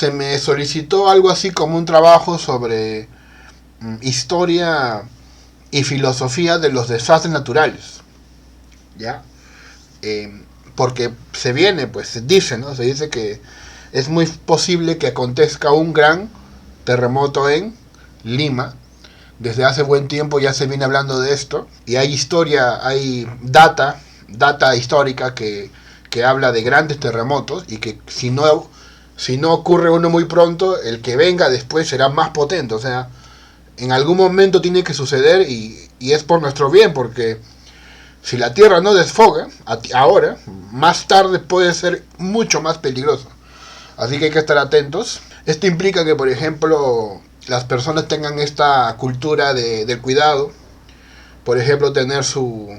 se me solicitó algo así como un trabajo sobre historia y filosofía de los desastres naturales, ¿ya? Porque se viene, pues se dice, ¿no? Se dice que es muy posible que acontezca un gran terremoto en Lima. Desde hace buen tiempo ya se viene hablando de esto, y hay historia, hay data histórica que habla de grandes terremotos, y que si no ocurre uno muy pronto, el que venga después será más potente. O sea, en algún momento tiene que suceder, y es por nuestro bien, porque si la Tierra no desfoga ahora, más tarde puede ser mucho más peligroso. Así que hay que estar atentos. Esto implica que, por ejemplo, las personas tengan esta cultura del cuidado. Por ejemplo, tener su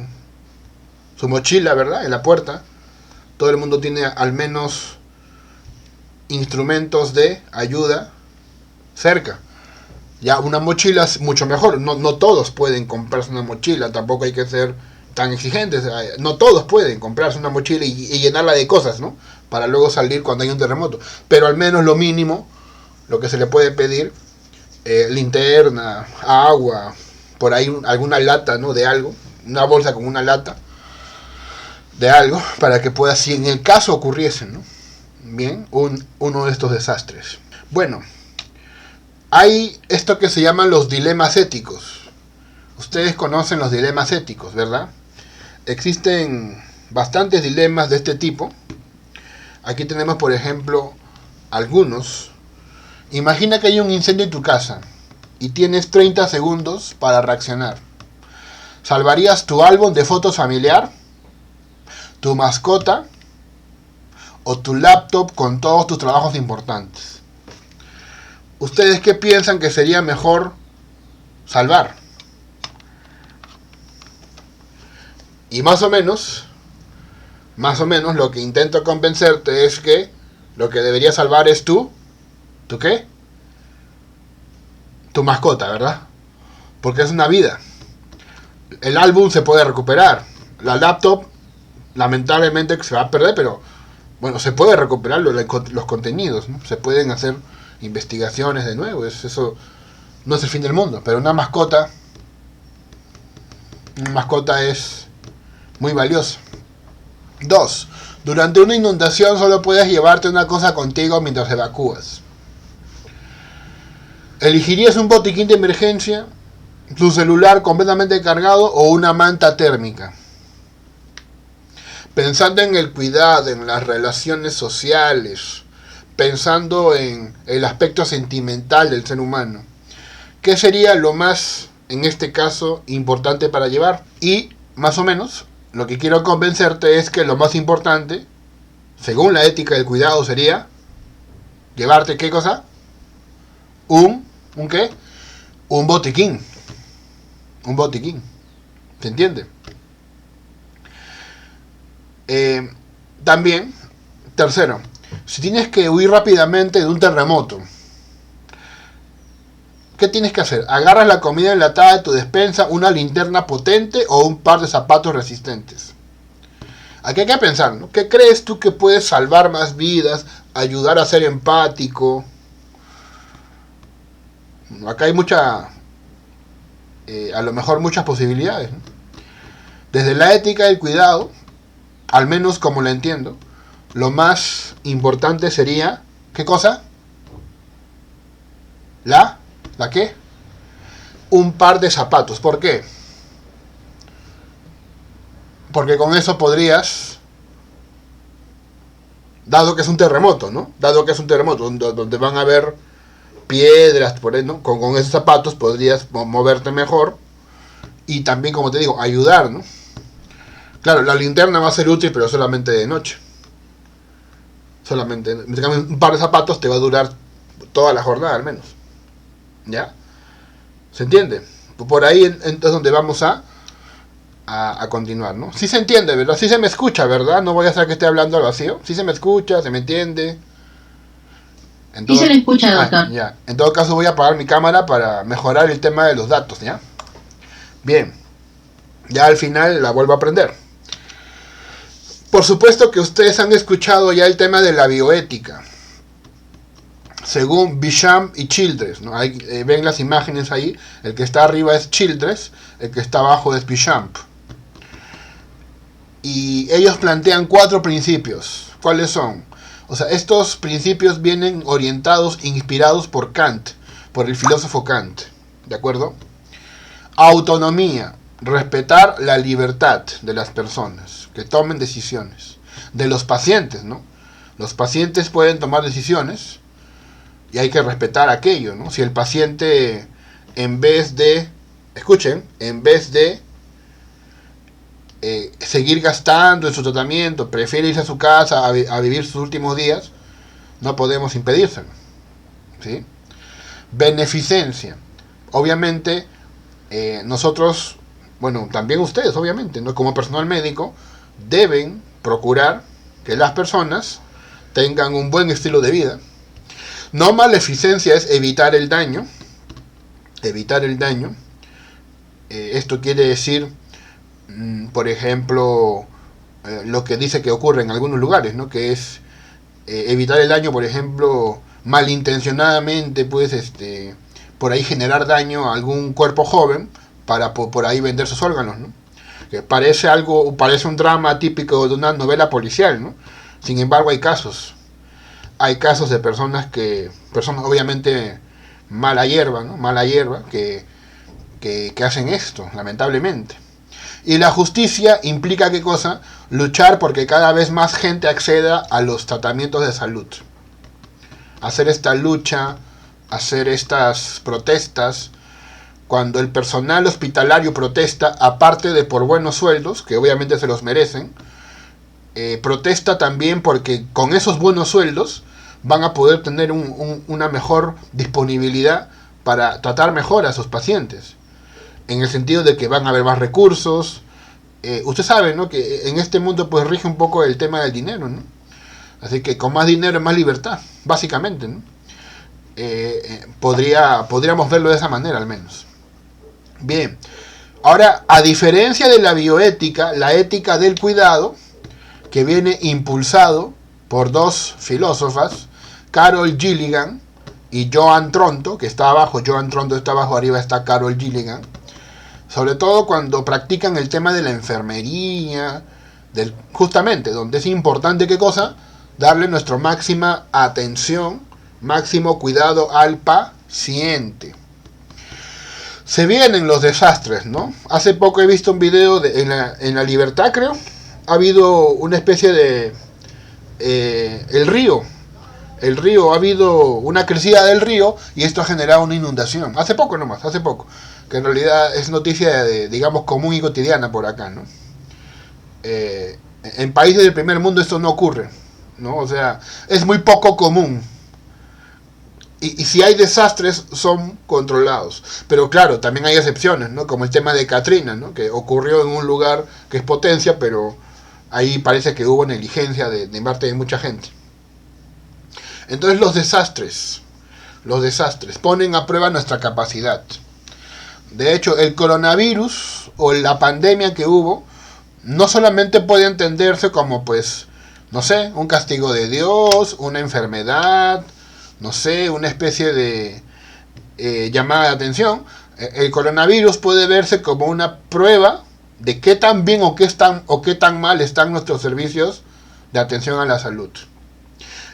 mochila, ¿verdad?, en la puerta. Todo el mundo tiene al menos instrumentos de ayuda cerca. Ya una mochila es mucho mejor. No todos pueden comprarse una mochila. Tampoco hay que ser tan exigentes. No todos pueden comprarse una mochila y llenarla de cosas, ¿no?, para luego salir cuando hay un terremoto. Pero al menos lo mínimo, lo que se le puede pedir, linterna, agua, por ahí alguna lata, ¿no?, de algo, una bolsa con una lata de algo, para que pueda, si en el caso ocurriese, ¿no?, bien, uno de estos desastres. Bueno, hay esto que se llaman los dilemas éticos. Ustedes conocen los dilemas éticos, ¿verdad? Existen bastantes dilemas de este tipo. Aquí tenemos, por ejemplo, algunos. Imagina que hay un incendio en tu casa y tienes 30 segundos para reaccionar. ¿Salvarías tu álbum de fotos familiar, tu mascota o tu laptop con todos tus trabajos importantes? ¿Ustedes qué piensan que sería mejor salvar? Y más o menos lo que intento convencerte es que lo que debería salvar es ¿tú qué? Tu mascota, ¿verdad? Porque es una vida. El álbum se puede recuperar. La laptop, lamentablemente, se va a perder, pero bueno, se puede recuperar los contenidos, ¿no? Se pueden hacer investigaciones de nuevo. Eso no es el fin del mundo. Pero una mascota es muy valiosa. 2. Durante una inundación solo puedes llevarte una cosa contigo mientras evacúas. ¿Elegirías un botiquín de emergencia, tu celular completamente cargado o una manta térmica? Pensando en el cuidado, en las relaciones sociales, pensando en el aspecto sentimental del ser humano, ¿qué sería lo más, en este caso, importante para llevar? Y, más o menos, lo que quiero convencerte es que lo más importante, según la ética del cuidado, sería llevarte, ¿qué cosa? ¿Un qué? Un botiquín. Un botiquín. ¿Se entiende? También, tercero, si tienes que huir rápidamente de un terremoto, ¿qué tienes que hacer? Agarras la comida enlatada de tu despensa, una linterna potente o un par de zapatos resistentes. Aquí hay que pensar, ¿no? ¿Qué crees tú que puedes salvar más vidas, ayudar a ser empático? Acá hay a lo mejor muchas posibilidades, ¿no? Desde la ética del cuidado, al menos como la entiendo, lo más importante sería, ¿qué cosa? ¿La qué? Un par de zapatos. ¿Por qué? Porque con eso podrías, dado que es un terremoto, ¿no? Dado que es un terremoto donde van a haber piedras, por ahí, ¿no? Con esos zapatos podrías moverte mejor y también, como te digo, ayudar, ¿no? Claro, la linterna va a ser útil, pero solamente de noche. Solamente, un par de zapatos te va a durar toda la jornada al menos. ¿Ya? ¿Se entiende? Por ahí es donde vamos a continuar, ¿no? Sí se entiende, ¿verdad? Sí se me escucha, ¿verdad? No voy a hacer que esté hablando al vacío. Sí se me escucha, se me entiende. Sí se le escucha, doctor. Ya. En todo caso voy a apagar mi cámara para mejorar el tema de los datos, ¿ya? Bien. Ya al final la vuelvo a prender. Por supuesto que ustedes han escuchado ya el tema de la bioética. según Bisham y Childress, ¿no? Ven las imágenes ahí, el que está arriba es Childress, el que está abajo es Bisham. Y ellos plantean 4 principios. ¿Cuáles son? O sea, estos principios vienen orientados, inspirados por Kant, por el filósofo Kant, ¿de acuerdo? Autonomía, respetar la libertad de las personas, que tomen decisiones. De los pacientes, ¿no? Los pacientes pueden tomar decisiones y hay que respetar aquello, ¿no? Si el paciente, en vez de, escuchen, en vez de seguir gastando en su tratamiento, prefiere irse a su casa a vivir sus últimos días, no podemos impedírselo, ¿sí? Beneficencia. Obviamente, nosotros, bueno, también ustedes, obviamente, ¿no? Como personal médico, deben procurar que las personas tengan un buen estilo de vida. No maleficencia es evitar el daño. Evitar el daño. Esto quiere decir, por ejemplo, lo que dice que ocurre en algunos lugares, ¿no? Que es evitar el daño, por ejemplo, malintencionadamente, pues, por ahí generar daño a algún cuerpo joven para por ahí vender sus órganos, ¿no? Que parece un drama típico de una novela policial, ¿no? Sin embargo, hay casos de personas obviamente mala hierba, ¿no? Mala hierba que hacen esto, lamentablemente. Y la justicia implica, ¿qué cosa? Luchar porque cada vez más gente acceda a los tratamientos de salud. Hacer esta lucha, hacer estas protestas. Cuando el personal hospitalario protesta, aparte de por buenos sueldos, que obviamente se los merecen, protesta también porque con esos buenos sueldos van a poder tener una mejor disponibilidad para tratar mejor a sus pacientes. En el sentido de que van a haber más recursos. Usted sabe, ¿no? Que en este mundo pues rige un poco el tema del dinero, ¿no? Así que con más dinero, más libertad, básicamente, ¿no? Podríamos verlo de esa manera al menos. Bien, ahora, a diferencia de la bioética, la ética del cuidado, que viene impulsado por 2 filósofas, Carol Gilligan y Joan Tronto, que está abajo, Joan Tronto está abajo, arriba está Carol Gilligan, sobre todo cuando practican el tema de la enfermería, justamente, donde es importante, ¿qué cosa? Darle nuestra máxima atención, máximo cuidado al paciente. Se vienen los desastres, ¿no? Hace poco he visto un video en la Libertad, creo. Ha habido una especie de... el río, ha habido una crecida del río y esto ha generado una inundación. Hace poco, que en realidad es noticia digamos, común y cotidiana por acá, ¿no? En países del primer mundo esto no ocurre, ¿no? O sea, es muy poco común. Y si hay desastres, son controlados. Pero claro, también hay excepciones, ¿no? Como el tema de Katrina, ¿no? Que ocurrió en un lugar que es potencia, pero ahí parece que hubo negligencia de parte de mucha gente. Entonces los desastres ponen a prueba nuestra capacidad. De hecho, el coronavirus o la pandemia que hubo no solamente puede entenderse como, pues, no sé, un castigo de Dios, una enfermedad, no sé, una especie de llamada de atención. El coronavirus puede verse como una prueba de qué tan bien o qué tan mal están nuestros servicios de atención a la salud.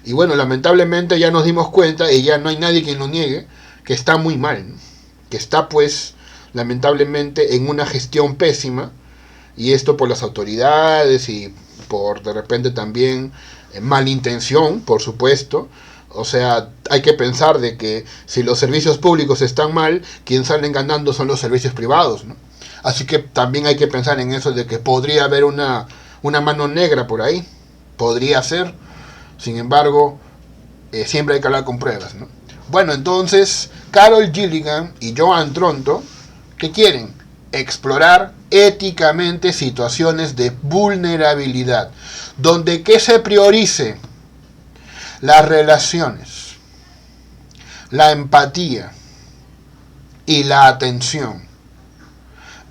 Y bueno, lamentablemente ya nos dimos cuenta, y ya no hay nadie quien lo niegue, que está muy mal, ¿no? Que está, pues, lamentablemente en una gestión pésima, y esto por las autoridades y por de repente también malintención, por supuesto. O sea, hay que pensar de que si los servicios públicos están mal, quien salen ganando son los servicios privados, ¿no? Así que también hay que pensar en eso de que podría haber una mano negra por ahí. Podría ser. Sin embargo, siempre hay que hablar con pruebas, ¿no? Bueno, entonces, Carol Gilligan y Joan Tronto, ¿qué quieren? Explorar éticamente situaciones de vulnerabilidad, donde ¿qué se priorice? Las relaciones, la empatía y la atención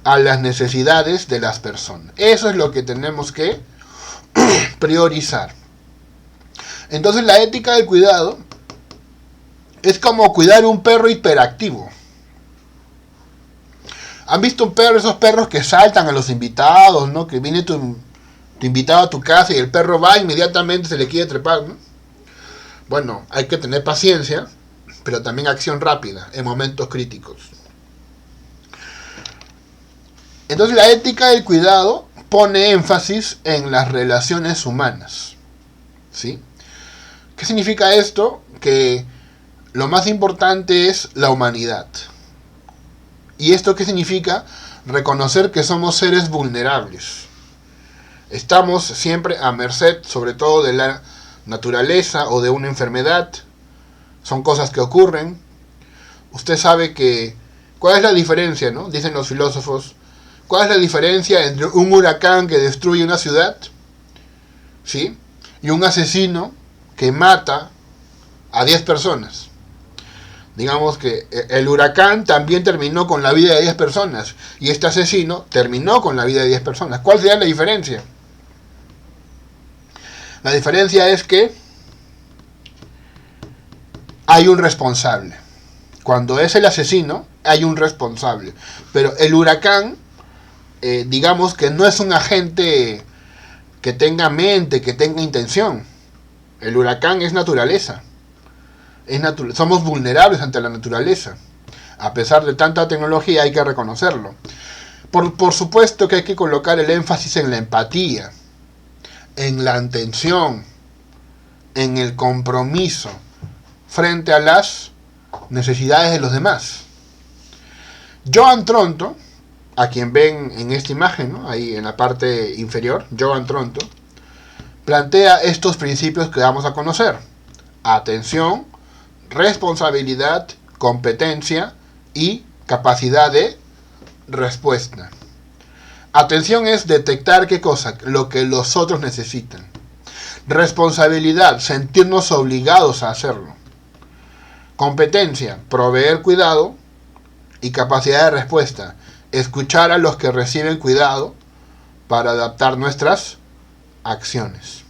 a las necesidades de las personas. Eso es lo que tenemos que priorizar. Entonces la ética del cuidado Es como cuidar un perro hiperactivo. ¿Han visto un perro, esos perros que saltan a los invitados, ¿no? Que viene tu invitado a tu casa y el perro va inmediatamente, se le quiere trepar, ¿no? Bueno, hay que tener paciencia, pero también acción rápida en momentos críticos. Entonces la ética del cuidado pone énfasis en las relaciones humanas, ¿sí? ¿Qué significa esto? Que lo más importante es la humanidad. ¿Y esto qué significa? Reconocer que somos seres vulnerables. Estamos siempre a merced, sobre todo de la naturaleza o de una enfermedad. Son cosas que ocurren. Usted sabe que... ¿Cuál es la diferencia, no? Dicen los filósofos. ¿Cuál es la diferencia entre un huracán que destruye una ciudad? ¿Sí? Y un asesino que mata a 10 personas. Digamos que el huracán también terminó con la vida de 10 personas. Y este asesino terminó con la vida de 10 personas. ¿Cuál sería la diferencia? La diferencia es que hay un responsable. Cuando es el asesino, hay un responsable. Pero el huracán, digamos que no es un agente que tenga mente, que tenga intención. El huracán es naturaleza. Somos vulnerables ante la naturaleza. A pesar de tanta tecnología, hay que reconocerlo. Por supuesto que hay que colocar el énfasis en la empatía, en la atención, en el compromiso frente a las necesidades de los demás. Joan Tronto, a quien ven en esta imagen, ¿no? Ahí en la parte inferior, Joan Tronto, plantea estos principios que vamos a conocer: atención, responsabilidad, competencia y capacidad de respuesta. Atención es detectar qué cosa, lo que los otros necesitan. Responsabilidad, sentirnos obligados a hacerlo. Competencia, proveer cuidado. Y capacidad de respuesta, escuchar a los que reciben cuidado para adaptar nuestras acciones.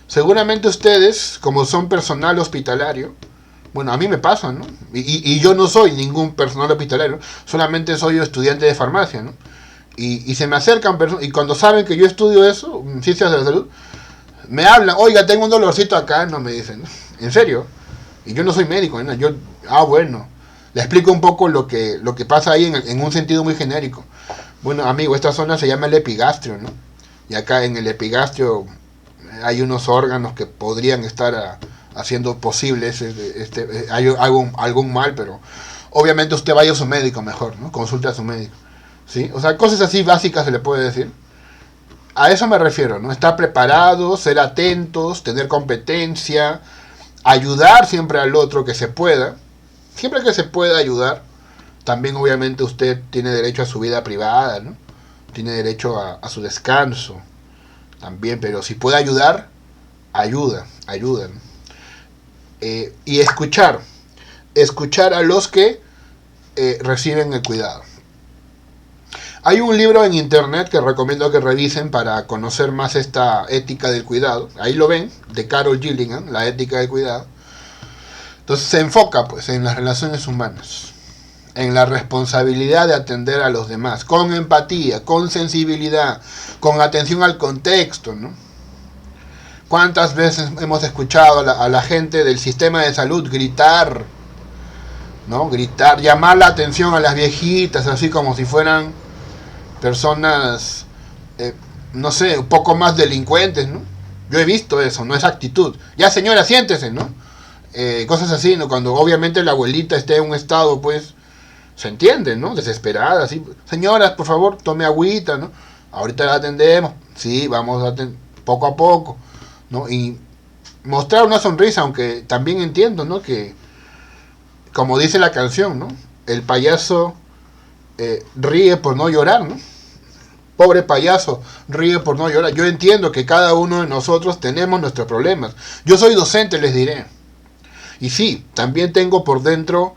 Seguramente ustedes, como son personal hospitalario, bueno, a mí me pasa, ¿no? Y yo no soy ningún personal hospitalario, solamente soy estudiante de farmacia, ¿no? Y se me acercan personas, y cuando saben que yo estudio eso, ciencias de la salud, me hablan: oiga, tengo un dolorcito acá, no, me dicen, ¿no? ¿En serio? Y yo no soy médico, ¿no? Bueno, le explico un poco lo que pasa ahí en un sentido muy genérico. Bueno, amigo, esta zona se llama el epigastrio, ¿no? Y acá en el epigastrio hay unos órganos que podrían estar haciendo posibles hay algún mal, pero obviamente usted vaya a su médico mejor, ¿no? Consulte a su médico, ¿sí? O sea, cosas así básicas se le puede decir. A eso me refiero, ¿no? Estar preparados, ser atentos, tener competencia, ayudar siempre al otro que se pueda. Siempre que se pueda ayudar. También obviamente usted tiene derecho a su vida privada, ¿no? Tiene derecho a su descanso también, pero si puede ayudar, ayuda, ¿no? Y escuchar a los que reciben el cuidado. Hay un libro en internet que recomiendo que revisen para conocer más esta ética del cuidado. Ahí lo ven, de Carol Gilligan, la ética del cuidado. Entonces se enfoca pues en las relaciones humanas, en la responsabilidad de atender a los demás, con empatía, con sensibilidad, con atención al contexto, ¿no? ¿Cuántas veces hemos escuchado a la gente del sistema de salud gritar, ¿no? Gritar, llamar la atención a las viejitas, así como si fueran personas, no sé, un poco más delincuentes, ¿no? Yo he visto eso, ¿no? Esa actitud. Ya, señora, siéntese, ¿no? Cosas así, ¿no? Cuando obviamente la abuelita esté en un estado, pues, se entiende, ¿no? Desesperada, así: señoras, por favor, tome agüita, ¿no? Ahorita la atendemos. Sí, vamos a atender poco a poco, ¿no? Y mostrar una sonrisa, aunque también entiendo, ¿no? Que, como dice la canción, ¿no? El payaso ríe por no llorar, ¿no? Pobre payaso, ríe por no llorar. Yo entiendo que cada uno de nosotros tenemos nuestros problemas. Yo soy docente, les diré. Y sí, también tengo por dentro,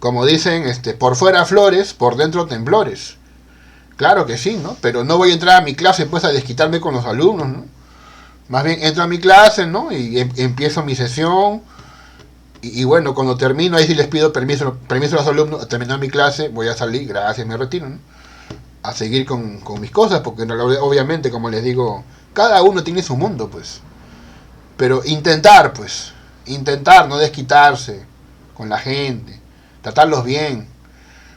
como dicen, por fuera flores, por dentro temblores. Claro que sí, ¿no? Pero no voy a entrar a mi clase pues a desquitarme con los alumnos, ¿no? Más bien entro a mi clase, ¿no? Y empiezo mi sesión Y bueno, cuando termino, ahí sí les pido permiso a los alumnos, terminar mi clase, voy a salir, gracias, me retiro, ¿no? A seguir con mis cosas, porque obviamente, como les digo, cada uno tiene su mundo, pues. Pero intentar, pues, intentar no desquitarse con la gente, tratarlos bien.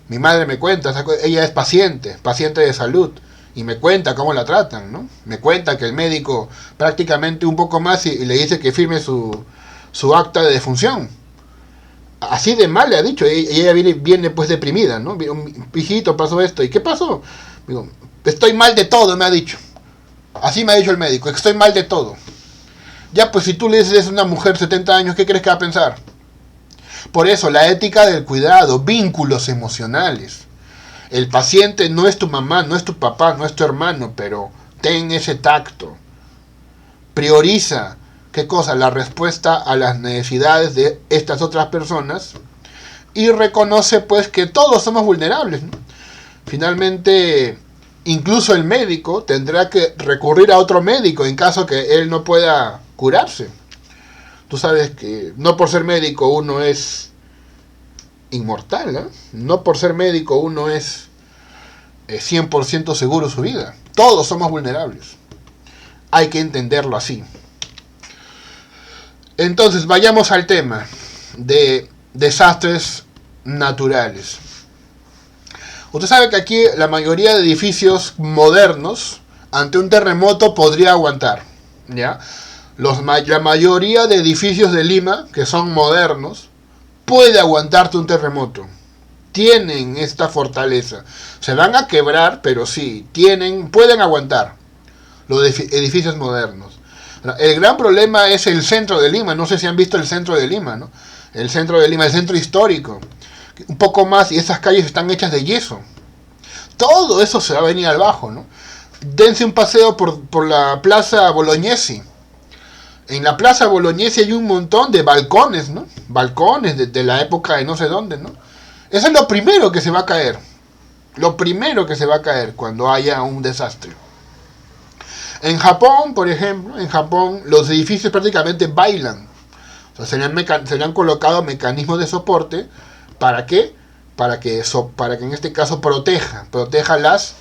Mi madre me cuenta, ella es paciente de salud, y me cuenta cómo la tratan, ¿no? Me cuenta que el médico prácticamente un poco más y le dice que firme su acta de defunción. Así de mal le ha dicho, y ella viene pues deprimida, ¿no? Hijito, pasó esto, ¿y qué pasó? Digo, estoy mal de todo, me ha dicho. Así me ha dicho el médico, estoy mal de todo. Ya, pues si tú le dices a una mujer de 70 años, ¿qué crees que va a pensar? Por eso, la ética del cuidado, vínculos emocionales. El paciente no es tu mamá, no es tu papá, no es tu hermano, pero ten ese tacto. Prioriza, ¿qué cosa? La respuesta a las necesidades de estas otras personas y reconoce pues que todos somos vulnerables, ¿no? Finalmente, incluso el médico tendrá que recurrir a otro médico en caso que él no pueda curarse. Tú sabes que no por ser médico uno es inmortal, ¿eh? No por ser médico uno es 100% seguro de su vida. Todos somos vulnerables. Hay que entenderlo así. Entonces, vayamos al tema de desastres naturales. Usted sabe que aquí la mayoría de edificios modernos, ante un terremoto, podría aguantar, ¿ya? La mayoría de edificios de Lima, que son modernos, puede aguantarte un terremoto. Tienen esta fortaleza. Se van a quebrar, pero sí, pueden aguantar los edificios modernos. El gran problema es el centro de Lima. No sé si han visto el centro de Lima, ¿no? El centro de Lima, el centro histórico. Un poco más, y esas calles están hechas de yeso. Todo eso se va a venir al bajo, ¿no? Dense un paseo por la Plaza Bolognesi. En la Plaza Bolognesi hay un montón de balcones, ¿no? Balcones de la época de no sé dónde, ¿no? Eso es lo primero que se va a caer. Lo primero que se va a caer cuando haya un desastre. En Japón, por ejemplo, los edificios prácticamente bailan. O sea, se le han colocado mecanismos de soporte. ¿Para qué? Para que en este caso proteja las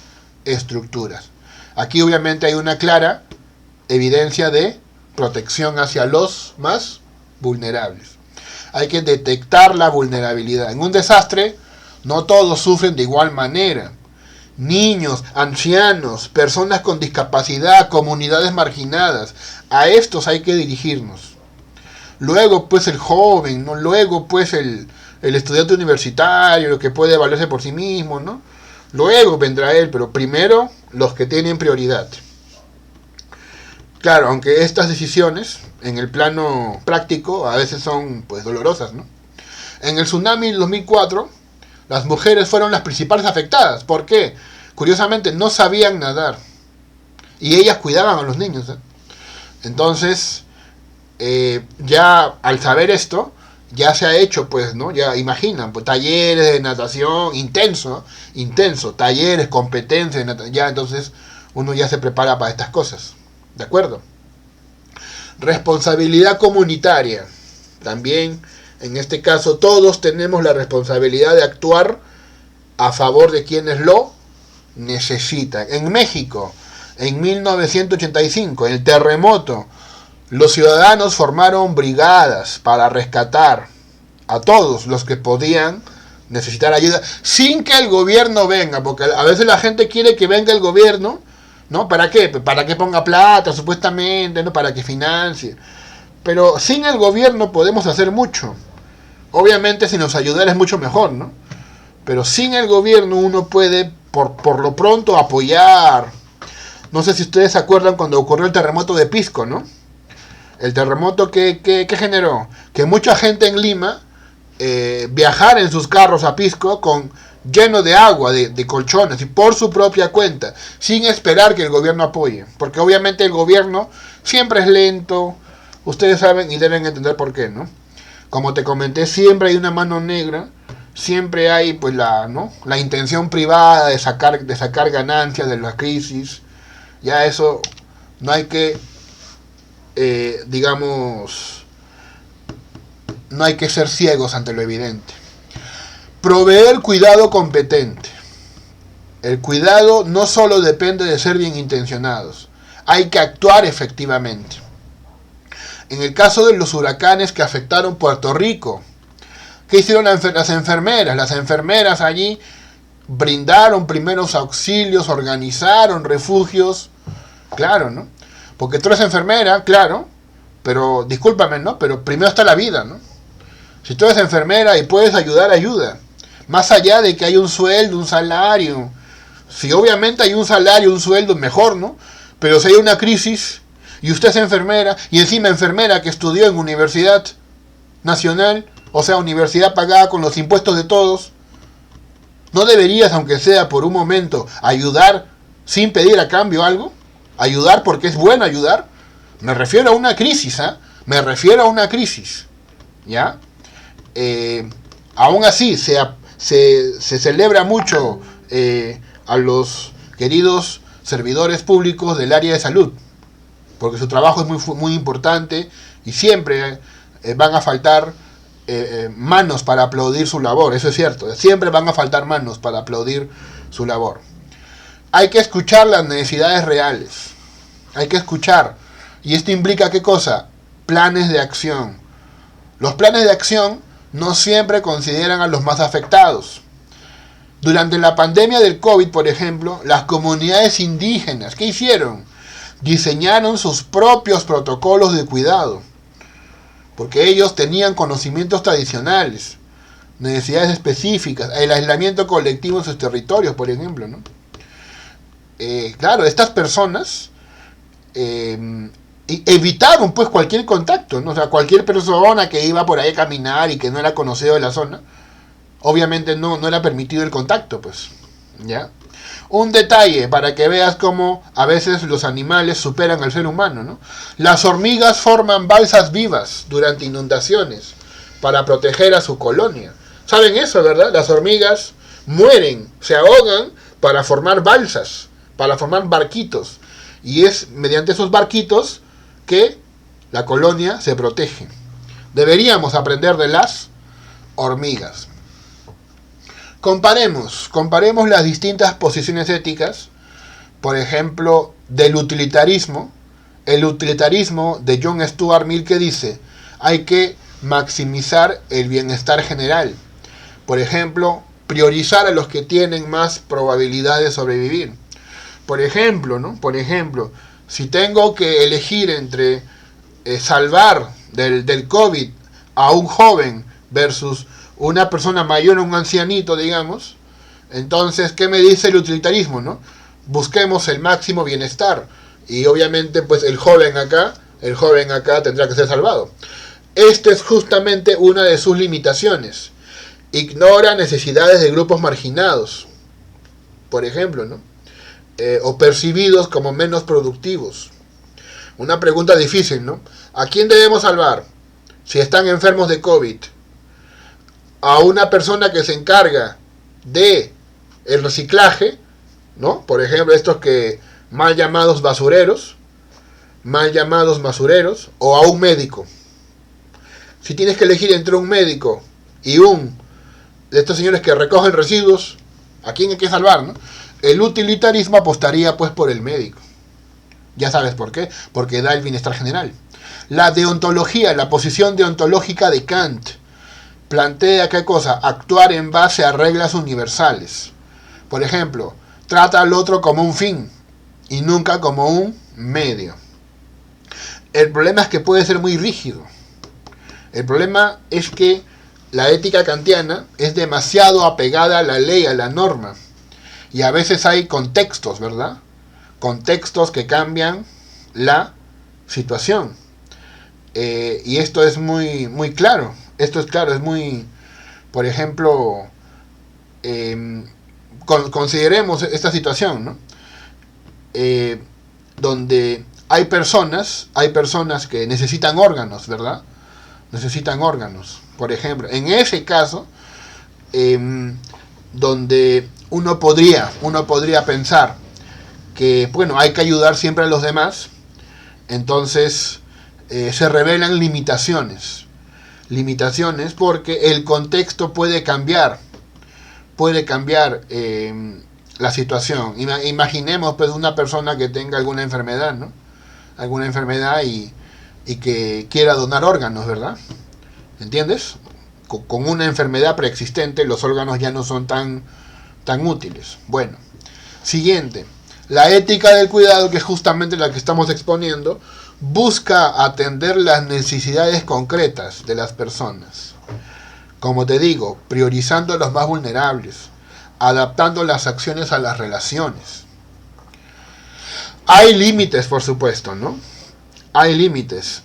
estructuras. Aquí obviamente hay una clara evidencia de protección hacia los más vulnerables. Hay que detectar la vulnerabilidad. En un desastre, no todos sufren de igual manera. Niños, ancianos, personas con discapacidad, comunidades marginadas. A estos hay que dirigirnos. Luego, pues, el joven, ¿no? Luego, pues, el estudiante universitario, que puede valerse por sí mismo, ¿no? Luego vendrá él, pero primero los que tienen prioridad. Claro, aunque estas decisiones, en el plano práctico, a veces son, pues, dolorosas, ¿no? En el tsunami del 2004, las mujeres fueron las principales afectadas. ¿Por qué? Curiosamente, no sabían nadar. Y ellas cuidaban a los niños, ¿eh? Entonces, ya al saber esto, ya se ha hecho, pues, ¿no? Ya imaginan, pues, talleres de natación intenso, talleres, competencias de natación. Ya, entonces, uno ya se prepara para estas cosas. ¿De acuerdo? Responsabilidad comunitaria. También, en este caso, todos tenemos la responsabilidad de actuar a favor de quienes lo necesitan. En México, en 1985, el terremoto, los ciudadanos formaron brigadas para rescatar a todos los que podían necesitar ayuda, sin que el gobierno venga, porque a veces la gente quiere que venga el gobierno, ¿no? ¿Para qué? Para que ponga plata, supuestamente, ¿no? Para que financie. Pero sin el gobierno podemos hacer mucho. Obviamente, si nos ayudara es mucho mejor, ¿no? Pero sin el gobierno uno puede, por lo pronto, apoyar. No sé si ustedes se acuerdan cuando ocurrió el terremoto de Pisco, ¿no? El terremoto que generó que mucha gente en Lima viajara en sus carros a Pisco lleno de agua, de colchones, y por su propia cuenta, sin esperar que el gobierno apoye. Porque obviamente el gobierno siempre es lento, ustedes saben y deben entender por qué, ¿no? Como te comenté, siempre hay una mano negra, siempre hay pues la intención privada de sacar ganancias de la crisis. Ya eso no hay que digamos no hay que ser ciegos ante lo evidente. Proveer cuidado competente. El cuidado no solo depende de ser bien intencionados, hay que actuar efectivamente. En el caso de los huracanes que afectaron Puerto Rico, ¿qué hicieron las enfermeras? Las enfermeras allí brindaron primeros auxilios, organizaron refugios, claro, ¿no? Porque tú eres enfermera, claro, pero discúlpame, ¿no? Pero primero está la vida, ¿no? Si tú eres enfermera y puedes ayudar, ayuda. Más allá de que hay un sueldo, un salario. Si obviamente hay un salario, un sueldo, mejor, ¿no? Pero si hay una crisis y usted es enfermera, y encima enfermera que estudió en Universidad Nacional, o sea, universidad pagada con los impuestos de todos, ¿no deberías, aunque sea por un momento, ayudar sin pedir a cambio algo? Ayudar porque es bueno ayudar. Me refiero a una crisis, ¿eh? Me refiero a una crisis, ¿ya? Aún así, se celebra mucho a los queridos servidores públicos del área de salud, porque su trabajo es muy importante y siempre van a faltar manos para aplaudir su labor, eso es cierto, siempre van a faltar manos para aplaudir su labor. Hay que escuchar las necesidades reales, hay que escuchar, y esto implica ¿qué cosa? Planes de acción. Los planes de acción no siempre consideran a los más afectados. Durante la pandemia del COVID, por ejemplo, las comunidades indígenas, ¿qué hicieron? Diseñaron sus propios protocolos de cuidado, porque ellos tenían conocimientos tradicionales, necesidades específicas, el aislamiento colectivo en sus territorios, por ejemplo, ¿no? Claro, estas personas evitaron pues cualquier contacto, ¿no? O sea, cualquier persona que iba por ahí a caminar y que no era conocido de la zona, obviamente no era permitido el contacto, pues, ¿ya? Un detalle para que veas cómo a veces los animales superan al ser humano, ¿no? Las hormigas forman balsas vivas durante inundaciones para proteger a su colonia. ¿Saben eso, verdad? Las hormigas mueren, se ahogan para formar balsas, para formar barquitos. Y es mediante esos barquitos que la colonia se protege. Deberíamos aprender de las hormigas. Comparemos las distintas posiciones éticas, por ejemplo, del utilitarismo. El utilitarismo de John Stuart Mill, que dice, hay que maximizar el bienestar general. Por ejemplo, priorizar a los que tienen más probabilidad de sobrevivir. Por ejemplo, ¿no? Por ejemplo, si tengo que elegir entre salvar del COVID a un joven versus una persona mayor o un ancianito, digamos, entonces, ¿qué me dice el utilitarismo, no? Busquemos el máximo bienestar. Y obviamente, pues el joven acá tendrá que ser salvado. Esta es justamente una de sus limitaciones. Ignora necesidades de grupos marginados, por ejemplo, ¿no? O percibidos como menos productivos. Una pregunta difícil, ¿no? ¿A quién debemos salvar si están enfermos de COVID? ¿A una persona que se encarga de el reciclaje, ¿no? Por ejemplo, estos que mal llamados basureros, o a un médico? Si tienes que elegir entre un médico y un de estos señores que recogen residuos, ¿a quién hay que salvar, no? El utilitarismo apostaría pues por el médico. Ya sabes por qué, porque da el bienestar general. La deontología, la posición deontológica de Kant, plantea ¿qué cosa? Actuar en base a reglas universales. Por ejemplo, trata al otro como un fin y nunca como un medio. El problema es que puede ser muy rígido. El problema es que la ética kantiana es demasiado apegada a la ley, a la norma. Y a veces hay contextos, ¿verdad? Contextos que cambian la situación. Y esto es muy claro. Esto es claro, es muy... Por ejemplo, consideremos esta situación, ¿no? Donde hay personas que necesitan órganos, ¿verdad? Necesitan órganos. Por ejemplo, en ese caso, donde uno podría pensar que, bueno, hay que ayudar siempre a los demás, entonces se revelan limitaciones. limitaciones porque el contexto puede cambiar la situación. Imaginemos pues una persona que tenga alguna enfermedad, ¿no? Alguna enfermedad y que quiera donar órganos, ¿verdad? ¿Entiendes? Con una enfermedad preexistente los órganos ya no son tan útiles. Bueno, siguiente. La ética del cuidado, que es justamente la que estamos exponiendo, busca atender las necesidades concretas de las personas. Como te digo, priorizando a los más vulnerables, adaptando las acciones a las relaciones. Hay límites, por supuesto, ¿no? Hay límites.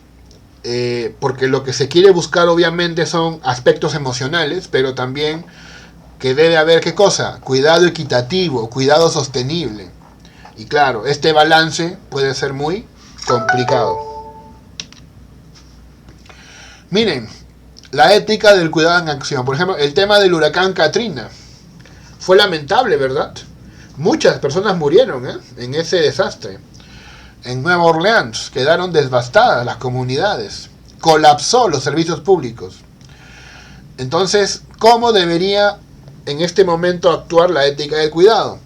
Porque lo que se quiere buscar obviamente son aspectos emocionales, pero también que debe haber, ¿qué cosa? Cuidado equitativo, cuidado sostenible. Y claro, este balance puede ser muy complicado. Miren, la ética del cuidado en acción. Por ejemplo, el tema del huracán Katrina. Fue lamentable, ¿verdad? Muchas personas murieron en ese desastre. En Nueva Orleans quedaron devastadas las comunidades. Colapsó los servicios públicos. Entonces, ¿cómo debería en este momento actuar la ética del cuidado?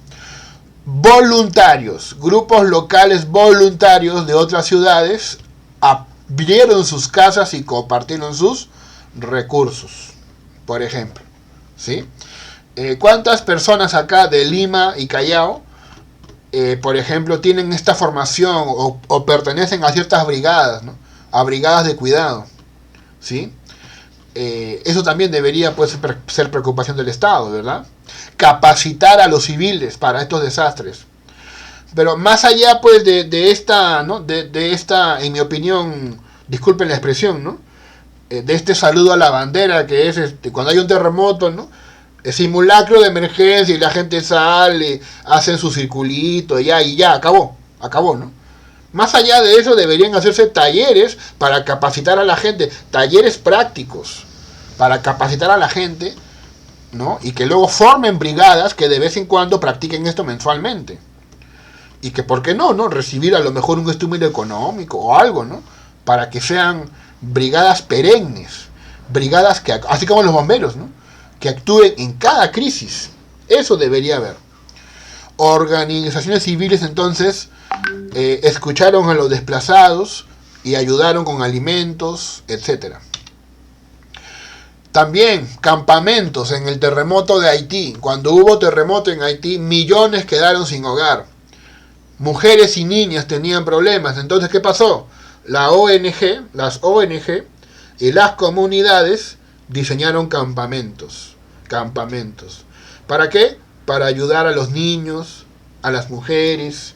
Voluntarios, grupos locales voluntarios de otras ciudades abrieron sus casas y compartieron sus recursos, por ejemplo, ¿sí? ¿Cuántas personas acá de Lima y Callao, por ejemplo, tienen esta formación o pertenecen a ciertas brigadas, ¿no? A brigadas de cuidado, ¿sí? Eso también debería pues, ser preocupación del Estado, ¿verdad? Capacitar a los civiles para estos desastres. Pero más allá pues de esta, ¿no? de esta, en mi opinión, disculpen la expresión, ¿no? De este saludo a la bandera que es cuando hay un terremoto, ¿no? El simulacro de emergencia y la gente sale, hacen su circulito y ya, acabó, ¿no? Más allá de eso deberían hacerse talleres para capacitar a la gente, talleres prácticos para capacitar a la gente, ¿no? Y que luego formen brigadas que de vez en cuando practiquen esto mensualmente. Y que, ¿por qué no? Recibir a lo mejor un estímulo económico o algo, ¿no? Para que sean brigadas perennes, brigadas que, así como los bomberos, ¿no? Que actúen en cada crisis. Eso debería haber. Organizaciones civiles entonces escucharon a los desplazados y ayudaron con alimentos, etcétera. También campamentos en el terremoto de Haití. Cuando hubo terremoto en Haití, millones quedaron sin hogar. Mujeres y niñas tenían problemas. Entonces, ¿qué pasó? Las ONG y las comunidades diseñaron campamentos. ¿Para qué? Para ayudar a los niños, a las mujeres,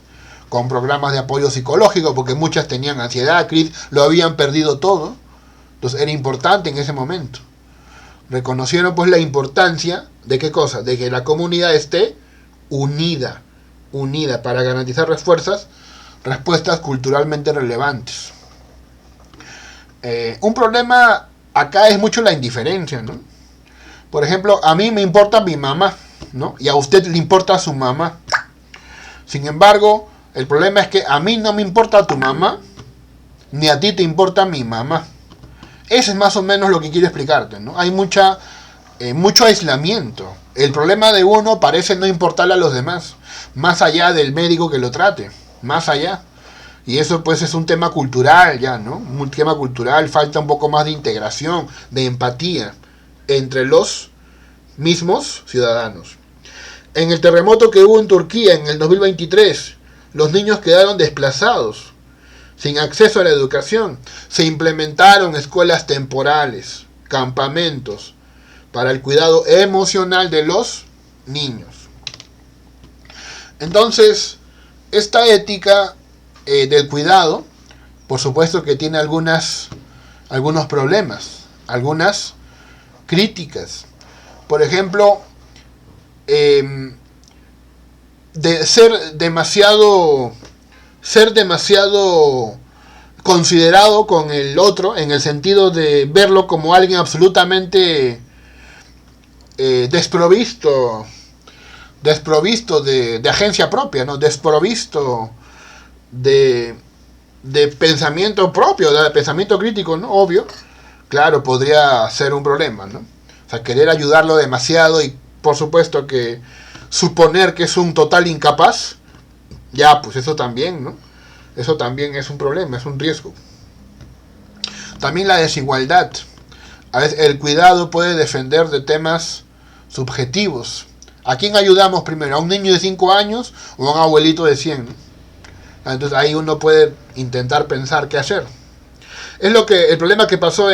con programas de apoyo psicológico, porque muchas tenían ansiedad, crisis, lo habían perdido todo. Entonces era importante en ese momento. Reconocieron pues la importancia de qué cosa, de que la comunidad esté unida para garantizar respuestas culturalmente relevantes. Un problema acá es mucho la indiferencia, ¿no? Por ejemplo, a mí me importa mi mamá, ¿no? Y a usted le importa su mamá. Sin embargo, el problema es que a mí no me importa tu mamá, ni a ti te importa mi mamá. Ese es más o menos lo que quiero explicarte, ¿no? Hay mucho aislamiento. El problema de uno parece no importarle a los demás, más allá del médico que lo trate, más allá. Y eso pues es un tema cultural ya, ¿no? Un tema cultural, falta un poco más de integración, de empatía entre los mismos ciudadanos. En el terremoto que hubo en Turquía en el 2023, los niños quedaron desplazados, sin acceso a la educación. Se implementaron escuelas temporales, campamentos, para el cuidado emocional de los niños. Entonces, esta ética del cuidado, por supuesto que tiene algunos problemas, algunas críticas. Por ejemplo, de ser demasiado considerado con el otro, en el sentido de verlo como alguien absolutamente desprovisto de agencia propia, ¿no? Desprovisto de pensamiento propio, de pensamiento crítico, ¿no? Obvio, claro, podría ser un problema, ¿no? O sea, querer ayudarlo demasiado y por supuesto que suponer que es un total incapaz, ya, pues eso también, ¿no? Eso también es un problema, es un riesgo. También la desigualdad. A veces el cuidado puede defender de temas subjetivos. ¿A quién ayudamos primero? ¿A un niño de 5 años o a un abuelito de 100? Entonces ahí uno puede intentar pensar qué hacer. Es el problema que pasó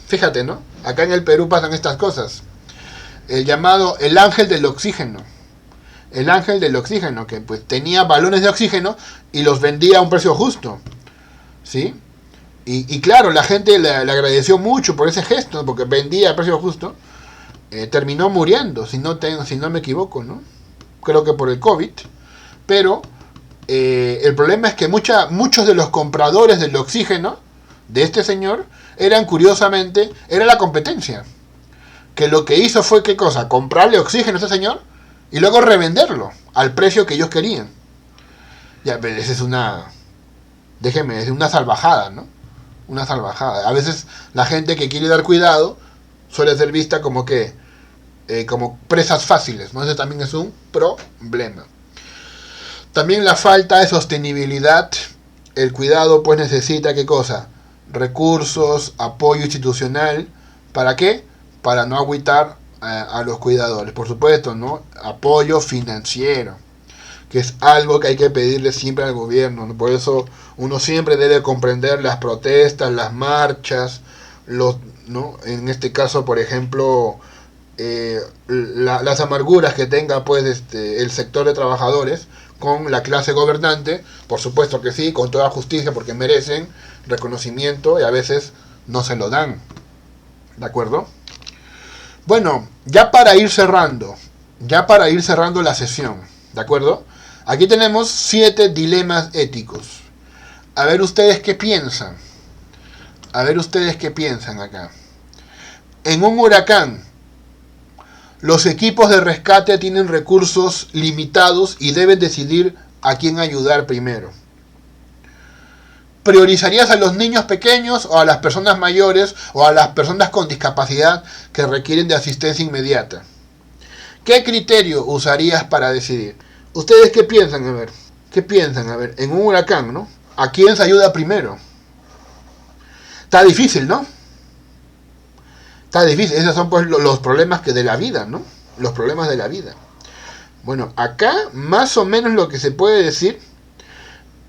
fíjate, ¿no? Acá en el Perú pasan estas cosas. El llamado el ángel del oxígeno. El ángel del oxígeno, que pues tenía balones de oxígeno y los vendía a un precio justo. ¿Sí? Y claro, la gente le agradeció mucho por ese gesto, ¿no? Porque vendía a precio justo. Terminó muriendo, si no me equivoco, ¿no? Creo que por el COVID. Pero el problema es que muchos de los compradores del oxígeno de este señor era la competencia. Que lo que hizo fue, ¿qué cosa? Comprarle oxígeno a este señor y luego revenderlo al precio que ellos querían. Ya, pero esa es es una salvajada, ¿no? Una salvajada. A veces la gente que quiere dar cuidado suele ser vista como como presas fáciles, ¿no? Ese también es un problema. También la falta de sostenibilidad. El cuidado pues necesita, ¿qué cosa? Recursos, apoyo institucional. ¿Para qué? Para no agüitar a los cuidadores. Por supuesto, ¿no? Apoyo financiero, que es algo que hay que pedirle siempre al gobierno, ¿no? Por eso uno siempre debe comprender las protestas, las marchas, ¿no? En este caso, por ejemplo, las amarguras que tenga pues el sector de trabajadores con la clase gobernante. Por supuesto que sí, con toda justicia, porque merecen reconocimiento y a veces no se lo dan. ¿De acuerdo? Bueno, ya para ir cerrando la sesión, ¿de acuerdo? Aquí tenemos 7 dilemas éticos. A ver ustedes qué piensan. Acá. En un huracán, los equipos de rescate tienen recursos limitados y deben decidir a quién ayudar primero. ¿Priorizarías a los niños pequeños o a las personas mayores o a las personas con discapacidad que requieren de asistencia inmediata? ¿Qué criterio usarías para decidir? ¿Ustedes qué piensan? A ver, en un huracán, ¿no? ¿A quién se ayuda primero? Está difícil, ¿no? Está difícil. Esos son pues los problemas de la vida, ¿no? Los problemas de la vida. Bueno, acá más o menos lo que se puede decir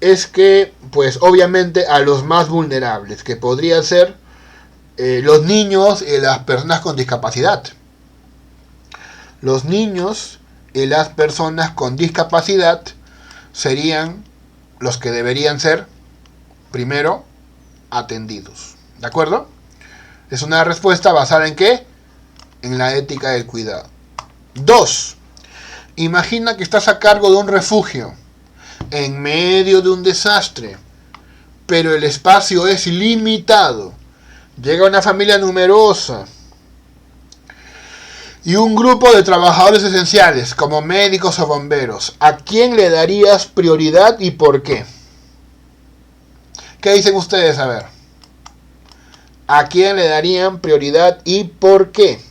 es que, pues obviamente a los más vulnerables, que podrían ser los niños y las personas con discapacidad. Los niños y las personas con discapacidad serían los que deberían ser primero atendidos. ¿De acuerdo? Es una respuesta basada ¿en qué? En la ética del cuidado. 2. Imagina que estás a cargo de un refugio en medio de un desastre, pero el espacio es limitado. Llega una familia numerosa y un grupo de trabajadores esenciales, como médicos o bomberos. ¿A quién le darías prioridad y por qué? ¿Qué dicen ustedes? A ver. ¿A quién le darían prioridad y por qué?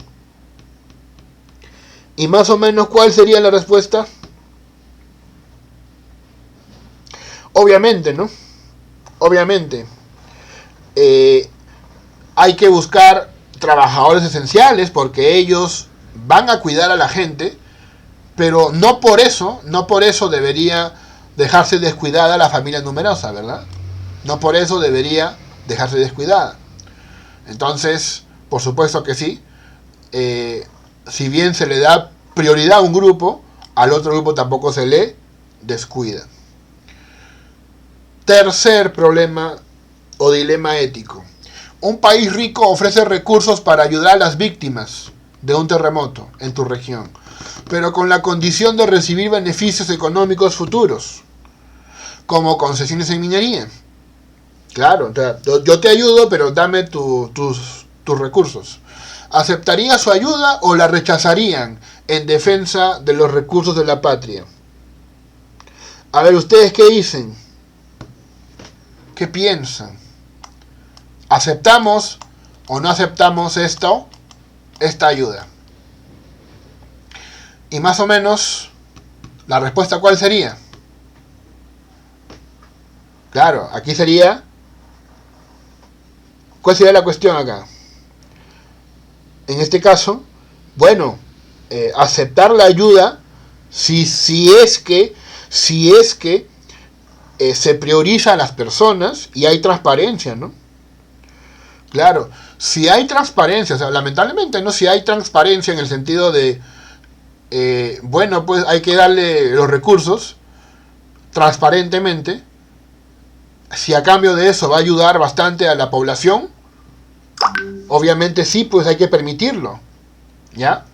¿Y más o menos cuál sería la respuesta? Obviamente, ¿no? Obviamente. Hay que buscar trabajadores esenciales porque ellos van a cuidar a la gente, pero no por eso debería dejarse descuidada la familia numerosa, ¿verdad? No por eso debería dejarse descuidada. Entonces, por supuesto que sí. Si bien se le da prioridad a un grupo, al otro grupo tampoco se le descuida. Tercer problema o dilema ético. Un país rico ofrece recursos para ayudar a las víctimas de un terremoto en tu región, pero con la condición de recibir beneficios económicos futuros, como concesiones en minería. Claro, yo te ayudo, pero dame tus recursos. ¿Aceptaría su ayuda o la rechazarían en defensa de los recursos de la patria? A ver, ¿ustedes qué dicen? ¿Qué piensan? ¿Aceptamos o no aceptamos esta ayuda. Y más o menos, la respuesta ¿cuál sería? Claro, aquí sería, ¿cuál sería la cuestión acá? En este caso, bueno, aceptar la ayuda si es que se prioriza a las personas y hay transparencia, ¿no? Claro, si hay transparencia, o sea, lamentablemente, ¿no? Si hay transparencia en el sentido de, bueno, pues hay que darle los recursos transparentemente, si a cambio de eso va a ayudar bastante a la población, obviamente sí, pues hay que permitirlo, ¿ya?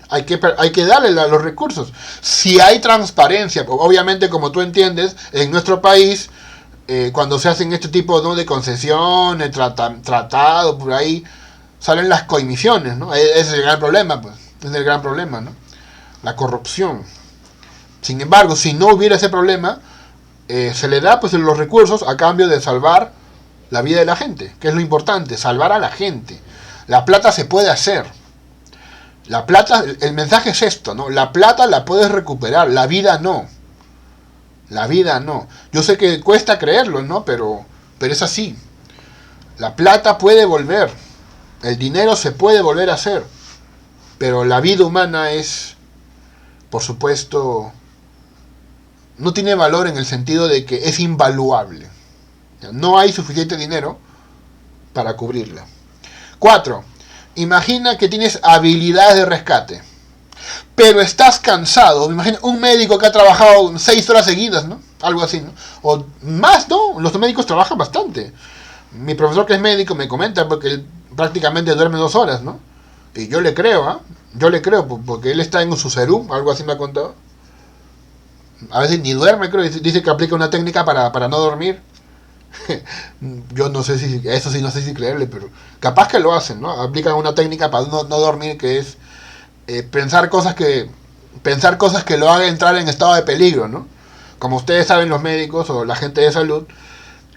Hay que darle los recursos. Si hay transparencia, obviamente como tú entiendes, en nuestro país, cuando se hacen este tipo, ¿no?, de concesiones, tratado, por ahí, salen las coimisiones, ¿no? Ese es el gran problema, pues. Es el gran problema, ¿no? La corrupción. Sin embargo, si no hubiera ese problema, se le da pues los recursos a cambio de salvar la vida de la gente, que es lo importante, salvar a la gente. La plata se puede hacer. La plata, el mensaje es esto, ¿no? La plata la puedes recuperar, la vida no. La vida no. Yo sé que cuesta creerlo, ¿no? Pero es así. La plata puede volver. El dinero se puede volver a hacer. Pero la vida humana es, por supuesto, no tiene valor en el sentido de que es invaluable. No hay suficiente dinero para cubrirla. 4. Imagina que tienes habilidades de rescate, pero estás cansado. Imagina un médico que ha trabajado 6 horas seguidas, ¿no? Algo así, ¿no? O más, ¿no? Los médicos trabajan bastante. Mi profesor, que es médico, me comenta porque él prácticamente duerme 2 horas, ¿no? Y yo le creo, ¿ah? Yo le creo, porque él está en su serum, algo así me ha contado. A veces ni duerme, creo. Dice que aplica una técnica para no dormir. Yo no sé si, eso sí no sé si creerle, pero capaz que lo hacen, ¿no? Aplican una técnica para no dormir, que es pensar cosas que lo hagan entrar en estado de peligro, ¿no? Como ustedes saben, los médicos o la gente de salud,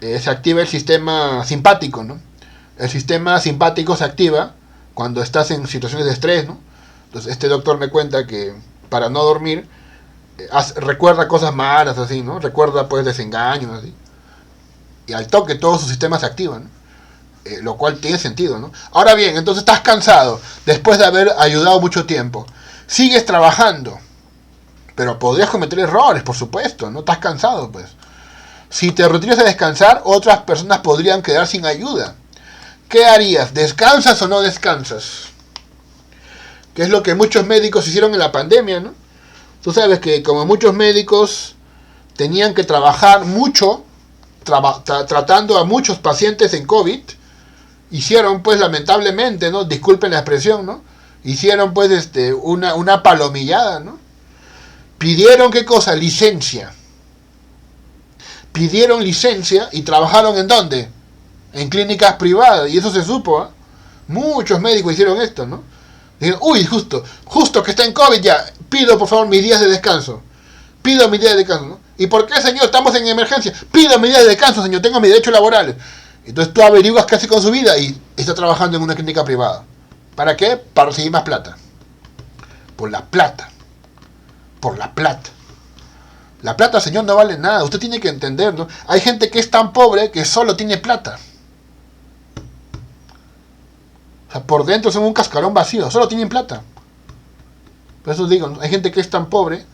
se activa el sistema simpático, ¿no? El sistema simpático se activa cuando estás en situaciones de estrés, ¿no? Entonces este doctor me cuenta que para no dormir recuerda cosas malas, así, ¿no? Recuerda pues desengaños, así. Y al toque todo su sistema se activa, ¿no? Lo cual tiene sentido, ¿no? Ahora bien, entonces estás cansado después de haber ayudado mucho tiempo. Sigues trabajando, pero podrías cometer errores, por supuesto, ¿no? Estás cansado, pues. Si te retiras a descansar, otras personas podrían quedar sin ayuda. ¿Qué harías? ¿Descansas o no descansas? Que es lo que muchos médicos hicieron en la pandemia, ¿no? Tú sabes que como muchos médicos tenían que trabajar mucho tratando a muchos pacientes en COVID, hicieron pues lamentablemente, ¿no? Disculpen la expresión, ¿no? Hicieron pues una palomillada, ¿no? Pidieron, ¿qué cosa? Licencia. Pidieron licencia y trabajaron ¿en dónde? En clínicas privadas, y eso se supo, ¿eh? Muchos médicos hicieron esto, ¿no? Dijeron, uy, justo que está en COVID ya, pido por favor mis días de descanso. Pido mis días de descanso, ¿no? ¿Y por qué, señor? Estamos en emergencia. Pido mis días de descanso, señor, tengo mis derechos laborales. Entonces tú averiguas qué hace con su vida y está trabajando en una clínica privada. ¿Para qué? Para recibir más plata. Por la plata. Por la plata. La plata, señor, no vale nada. Usted tiene que entender, ¿no? Hay gente que es tan pobre que solo tiene plata. O sea, por dentro son un cascarón vacío. Solo tienen plata. Por eso digo, ¿no? Hay gente que es tan pobre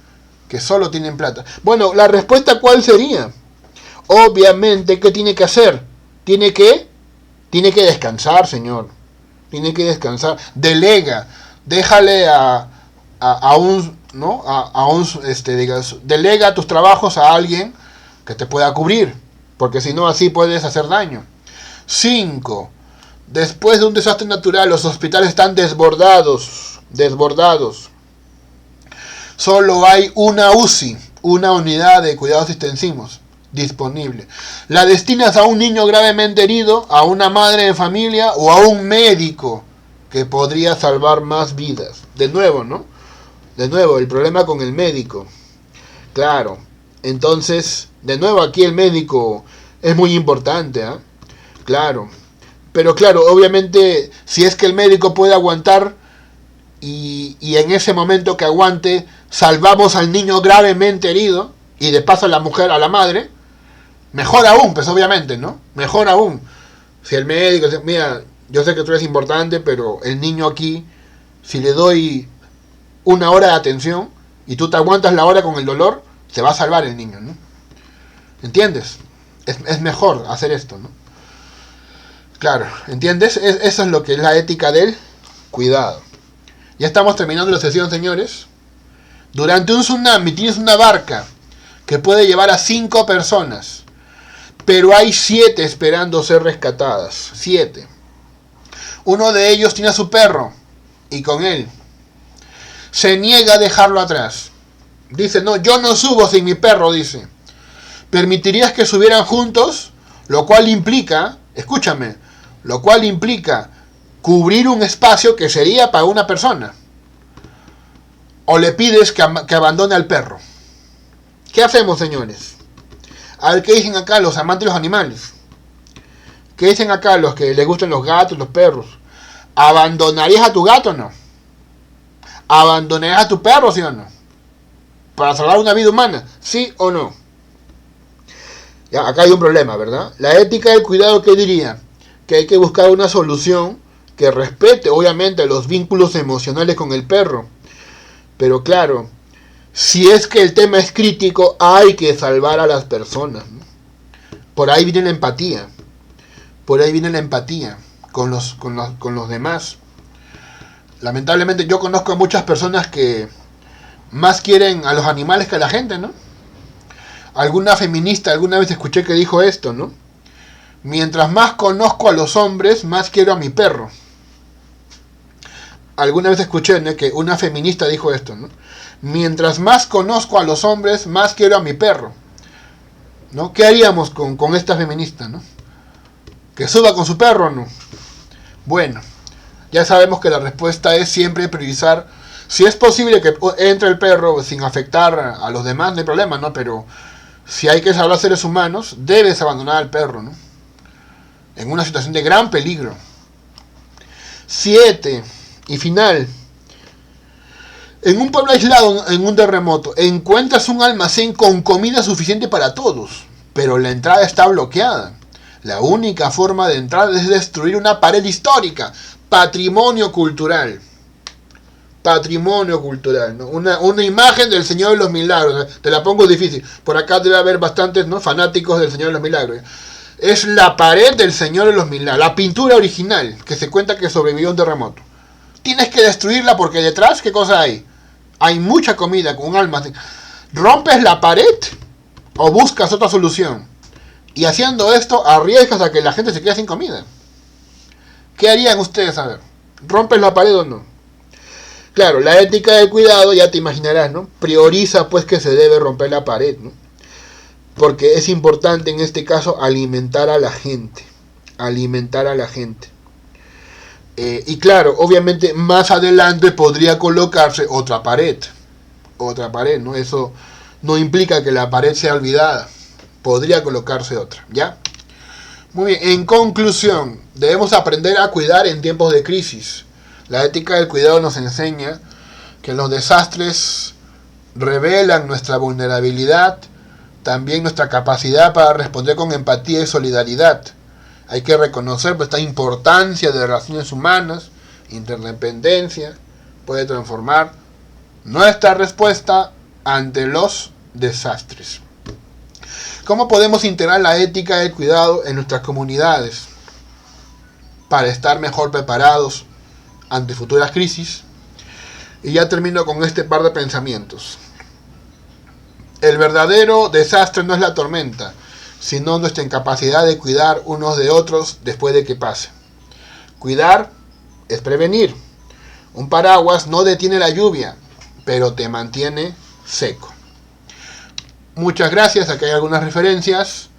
que solo tienen plata. Bueno, la respuesta ¿cuál sería? Obviamente, ¿qué tiene que hacer? Tiene que descansar, señor. Tiene que descansar. Delega. Déjale a un, ¿no? Digas, delega tus trabajos a alguien que te pueda cubrir. Porque si no, así puedes hacer daño. 5. Después de un desastre natural, los hospitales están desbordados. Solo hay una UCI, una unidad de cuidados intensivos, disponible. La destinas a un niño gravemente herido, a una madre de familia o a un médico que podría salvar más vidas. De nuevo, ¿no? De nuevo, el problema con el médico. Claro. Entonces, de nuevo aquí el médico es muy importante, ¿eh? Claro. Pero claro, obviamente, si es que el médico puede aguantar y en ese momento que aguante, salvamos al niño gravemente herido y de paso a la mujer, a la madre, mejor aún, pues obviamente, ¿no? Mejor aún. Si el médico dice, mira, yo sé que tú eres importante, pero el niño aquí, si le doy 1 hora de atención y tú te aguantas la hora con el dolor, se va a salvar el niño, ¿no? ¿Entiendes? Es mejor hacer esto, ¿no? Claro, ¿entiendes? Eso es lo que es la ética del cuidado. Ya estamos terminando la sesión, señores. Durante un tsunami tienes una barca que puede llevar a 5 personas, pero hay 7 esperando ser rescatadas. 7. Uno de ellos tiene a su perro y con él se niega a dejarlo atrás. Dice, no, yo no subo sin mi perro, dice. ¿Permitirías que subieran juntos? Lo cual implica, escúchame, lo cual implica cubrir un espacio que sería para una persona. O le pides que abandone al perro. ¿Qué hacemos, señores? A ver, ¿qué dicen acá los amantes de los animales? ¿Qué dicen acá los que les gustan los gatos, los perros? ¿Abandonarías a tu gato o no? ¿Abandonarías a tu perro, sí o no? Para salvar una vida humana, ¿sí o no? Ya, acá hay un problema, ¿verdad? La ética del cuidado, ¿qué diría? Que hay que buscar una solución que respete, obviamente, los vínculos emocionales con el perro. Pero claro, si es que el tema es crítico, hay que salvar a las personas, ¿no? Por ahí viene la empatía. Por ahí viene la empatía con los demás. Lamentablemente yo conozco a muchas personas que más quieren a los animales que a la gente, ¿no? Alguna feminista alguna vez escuché que dijo esto, ¿no? Mientras más conozco a los hombres, más quiero a mi perro. Alguna vez escuché, ¿no?, que una feminista dijo esto, ¿no? Mientras más conozco a los hombres, más quiero a mi perro, ¿no? ¿Qué haríamos con esta feminista, no? ¿Que suba con su perro o no? Bueno, ya sabemos que la respuesta es siempre priorizar. Si es posible que entre el perro sin afectar a los demás, no hay problema, ¿no? Pero si hay que salvar seres humanos, debes abandonar al perro, ¿no? En una situación de gran peligro. 7. Y final. En un pueblo aislado, en un terremoto, encuentras un almacén con comida suficiente para todos, pero la entrada está bloqueada. La única forma de entrar es destruir una pared histórica, patrimonio cultural. Patrimonio cultural, ¿no? Una imagen del Señor de los Milagros. Te la pongo difícil. Por acá debe haber bastantes, ¿no?, fanáticos del Señor de los Milagros. Es la pared del Señor de los Milagros, la pintura original, que se cuenta que sobrevivió a un terremoto. Tienes que destruirla porque detrás, ¿qué cosa hay? Hay mucha comida con un almacén. ¿Rompes la pared o buscas otra solución? Y haciendo esto, arriesgas a que la gente se quede sin comida. ¿Qué harían ustedes? A ver, ¿rompes la pared o no? Claro, la ética del cuidado, ya te imaginarás, ¿no? Prioriza pues que se debe romper la pared, ¿no? Porque es importante en este caso alimentar a la gente. Alimentar a la gente. Y claro, obviamente más adelante podría colocarse otra pared. Otra pared, ¿no? Eso no implica que la pared sea olvidada. Podría colocarse otra, ¿ya? Muy bien, en conclusión, debemos aprender a cuidar en tiempos de crisis. La ética del cuidado nos enseña que los desastres revelan nuestra vulnerabilidad, también nuestra capacidad para responder con empatía y solidaridad. Hay que reconocer esta importancia de relaciones humanas, interdependencia, puede transformar nuestra respuesta ante los desastres. ¿Cómo podemos integrar la ética del cuidado en nuestras comunidades para estar mejor preparados ante futuras crisis? Y ya termino con este par de pensamientos. El verdadero desastre no es la tormenta, sino nuestra incapacidad de cuidar unos de otros después de que pase. Cuidar es prevenir. Un paraguas no detiene la lluvia, pero te mantiene seco. Muchas gracias, aquí hay algunas referencias.